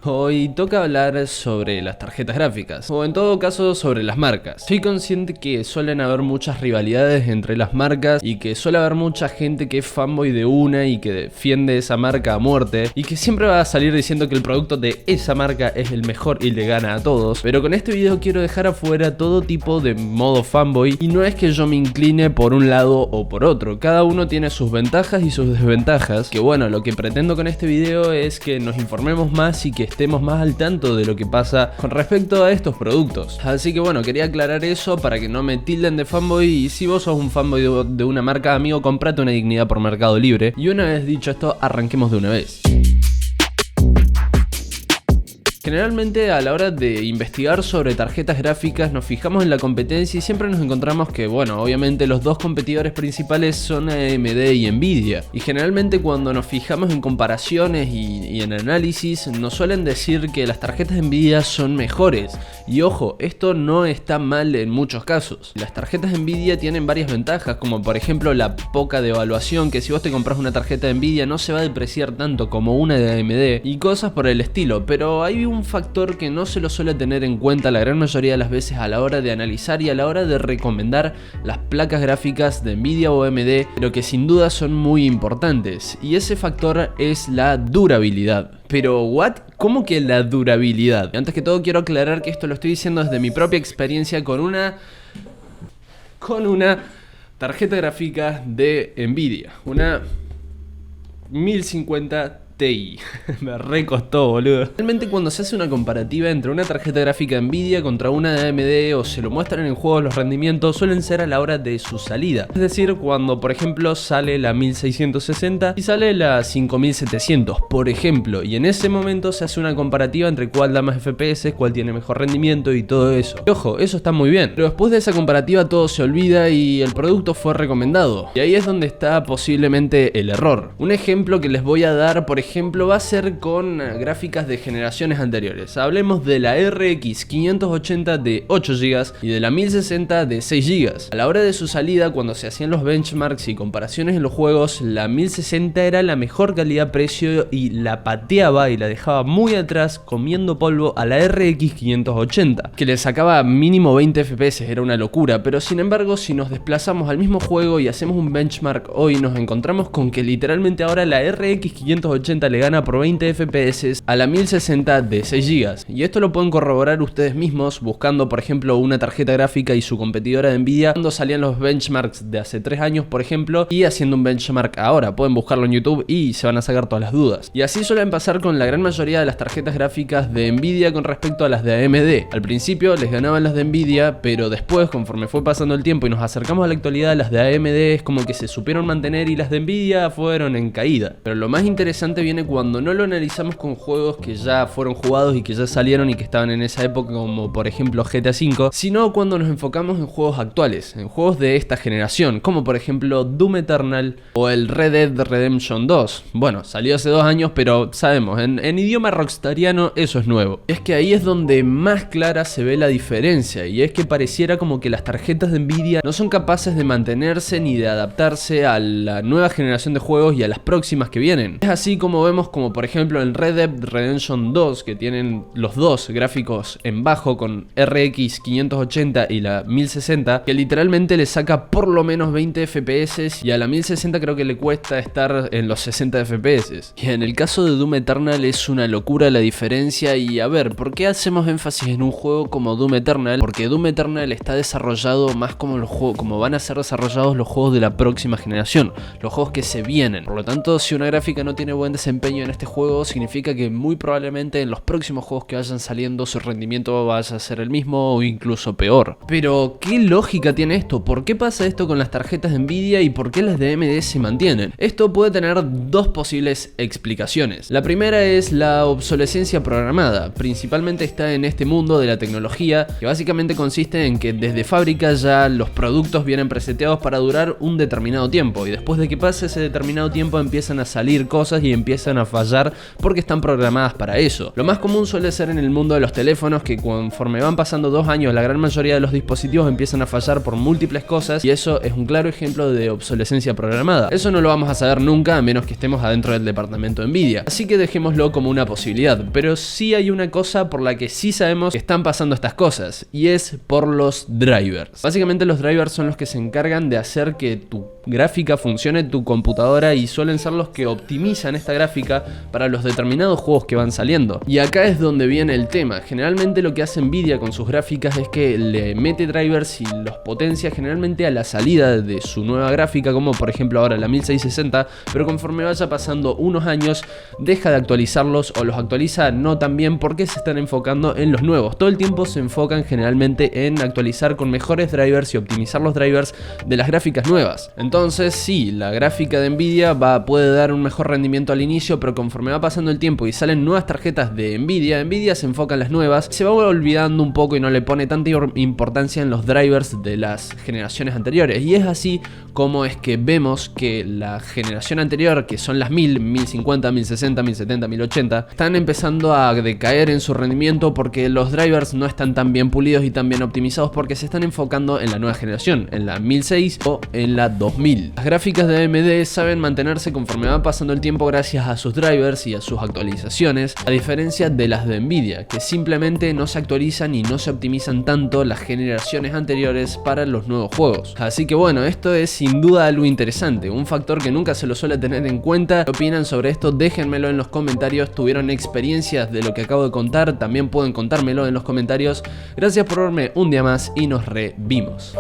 Hoy toca hablar sobre las tarjetas gráficas, o en todo caso sobre las marcas. Soy consciente que suelen haber muchas rivalidades entre las marcas y que suele haber mucha gente que es fanboy de una y que defiende esa marca a muerte y que siempre va a salir diciendo que el producto de esa marca es el mejor y le gana a todos. Pero con este video quiero dejar afuera todo tipo de modo fanboy y no es que yo me incline por un lado o por otro. Cada uno tiene sus ventajas y sus desventajas, que bueno, lo que pretendo con este video es que nos informemos más y que estemos más al tanto de lo que pasa con respecto a estos productos. Así que bueno, quería aclarar eso para que no me tilden de fanboy, y si vos sos un fanboy de una marca, amigo, comprate una dignidad por Mercado Libre. Y una vez dicho esto, arranquemos de una vez. Generalmente a la hora de investigar sobre tarjetas gráficas nos fijamos en la competencia y siempre nos encontramos que, bueno, obviamente los dos competidores principales son AMD y Nvidia. Y generalmente cuando nos fijamos en comparaciones y en análisis nos suelen decir que las tarjetas Nvidia son mejores. Y ojo, esto no está mal en muchos casos. Las tarjetas Nvidia tienen varias ventajas, como por ejemplo la poca devaluación, que si vos te compras una tarjeta Nvidia no se va a depreciar tanto como una de AMD y cosas por el estilo, pero hay un factor que no se lo suele tener en cuenta la gran mayoría de las veces a la hora de analizar y a la hora de recomendar las placas gráficas de Nvidia o AMD, pero que sin duda son muy importantes, y ese factor es la durabilidad. Pero ¿what? ¿Cómo que la durabilidad? Antes que todo quiero aclarar que esto lo estoy diciendo desde mi propia experiencia con una tarjeta gráfica de Nvidia, una 1050 Ti. Me recostó, boludo. Realmente cuando se hace una comparativa entre una tarjeta gráfica Nvidia contra una de AMD o se lo muestran en juegos, los rendimientos suelen ser a la hora de su salida. Es decir, cuando por ejemplo sale la 1660 y sale la 5700, por ejemplo, y en ese momento se hace una comparativa entre cuál da más FPS, cuál tiene mejor rendimiento y todo eso. Y ojo, eso está muy bien, pero después de esa comparativa todo se olvida y el producto fue recomendado. Y ahí es donde está posiblemente el error. Un ejemplo que les voy a dar, por ejemplo, va a ser con gráficas de generaciones anteriores. Hablemos de la RX 580 de 8 GB y de la 1060 de 6 GB. A la hora de su salida, cuando se hacían los benchmarks y comparaciones en los juegos, la 1060 era la mejor calidad-precio y la pateaba y la dejaba muy atrás, comiendo polvo, a la RX 580, que le sacaba mínimo 20 FPS, era una locura. Pero sin embargo, si nos desplazamos al mismo juego y hacemos un benchmark hoy, nos encontramos con que literalmente ahora la RX 580 le gana por 20 FPS a la 1060 de 6 GB. Y esto lo pueden corroborar ustedes mismos buscando por ejemplo una tarjeta gráfica y su competidora de Nvidia cuando salían los benchmarks de hace 3 años por ejemplo, y haciendo un benchmark ahora. Pueden buscarlo en YouTube y se van a sacar todas las dudas. Y así suelen pasar con la gran mayoría de las tarjetas gráficas de Nvidia con respecto a las de AMD. Al principio les ganaban las de Nvidia, pero después, conforme fue pasando el tiempo y nos acercamos a la actualidad, las de AMD es como que se supieron mantener y las de Nvidia fueron en caída. Pero lo más interesante viene cuando no lo analizamos con juegos que ya fueron jugados y que ya salieron y que estaban en esa época, como por ejemplo GTA V, sino cuando nos enfocamos en juegos actuales, en juegos de esta generación, como por ejemplo Doom Eternal o el Red Dead Redemption 2. Bueno, salió hace 2 años, pero sabemos, en idioma rockstariano eso es nuevo. Es que ahí es donde más clara se ve la diferencia, y es que pareciera como que las tarjetas de Nvidia no son capaces de mantenerse ni de adaptarse a la nueva generación de juegos y a las próximas que vienen. Es así como vemos como por ejemplo en Red Dead Redemption 2, que tienen los dos gráficos en bajo con RX 580 y la 1060, que literalmente le saca por lo menos 20 FPS, y a la 1060 creo que le cuesta estar en los 60 FPS. Y en el caso de Doom Eternal es una locura la diferencia. Y a ver, ¿por qué hacemos énfasis en un juego como Doom Eternal? Porque Doom Eternal está desarrollado más como los juegos, como van a ser desarrollados los juegos de la próxima generación, los juegos que se vienen. Por lo tanto, si una gráfica no tiene buen desempeño en este juego, significa que muy probablemente en los próximos juegos que vayan saliendo su rendimiento vaya a ser el mismo o incluso peor. Pero ¿qué lógica tiene esto? ¿Por qué pasa esto con las tarjetas de Nvidia y por qué las de AMD se mantienen? Esto puede tener dos posibles explicaciones. La primera es la obsolescencia programada. Principalmente está en este mundo de la tecnología, que básicamente consiste en que desde fábrica ya los productos vienen preseteados para durar un determinado tiempo, y después de que pase ese determinado tiempo empiezan a salir cosas y empiezan empiezan a fallar porque están programadas para eso. Lo más común suele ser en el mundo de los teléfonos, que conforme van pasando 2 años la gran mayoría de los dispositivos empiezan a fallar por múltiples cosas, y eso es un claro ejemplo de obsolescencia programada. Eso no lo vamos a saber nunca a menos que estemos adentro del departamento de Nvidia, así que dejémoslo como una posibilidad. Pero sí hay una cosa por la que sí sabemos que están pasando estas cosas, y es por los drivers. Básicamente los drivers son los que se encargan de hacer que tu gráfica funcione en tu computadora, y suelen ser los que optimizan esta gráfica para los determinados juegos que van saliendo. Y acá es donde viene el tema. Generalmente lo que hace Nvidia con sus gráficas es que le mete drivers y los potencia generalmente a la salida de su nueva gráfica, como por ejemplo ahora la 1660, pero conforme vaya pasando unos años deja de actualizarlos o los actualiza no tan bien porque se están enfocando en los nuevos. Todo el tiempo se enfocan generalmente en actualizar con mejores drivers y optimizar los drivers de las gráficas nuevas. Entonces sí, la gráfica de Nvidia puede dar un mejor rendimiento al inicio, pero conforme va pasando el tiempo y salen nuevas tarjetas de Nvidia se enfoca en las nuevas, se va olvidando un poco y no le pone tanta importancia en los drivers de las generaciones anteriores. Y es así como es que vemos que la generación anterior, que son las 1000, 1050, 1060, 1070, 1080, están empezando a decaer en su rendimiento porque los drivers no están tan bien pulidos y tan bien optimizados, porque se están enfocando en la nueva generación, en la 1006 o en la 2000. Las gráficas de AMD saben mantenerse conforme va pasando el tiempo gracias a sus drivers y a sus actualizaciones, a diferencia de las de Nvidia, que simplemente no se actualizan y no se optimizan tanto las generaciones anteriores para los nuevos juegos. Así que bueno, esto es sin duda algo interesante, un factor que nunca se lo suele tener en cuenta. ¿Qué opinan sobre esto? Déjenmelo en los comentarios. ¿Tuvieron experiencias de lo que acabo de contar? También pueden contármelo en los comentarios. Gracias por verme un día más y nos revimos.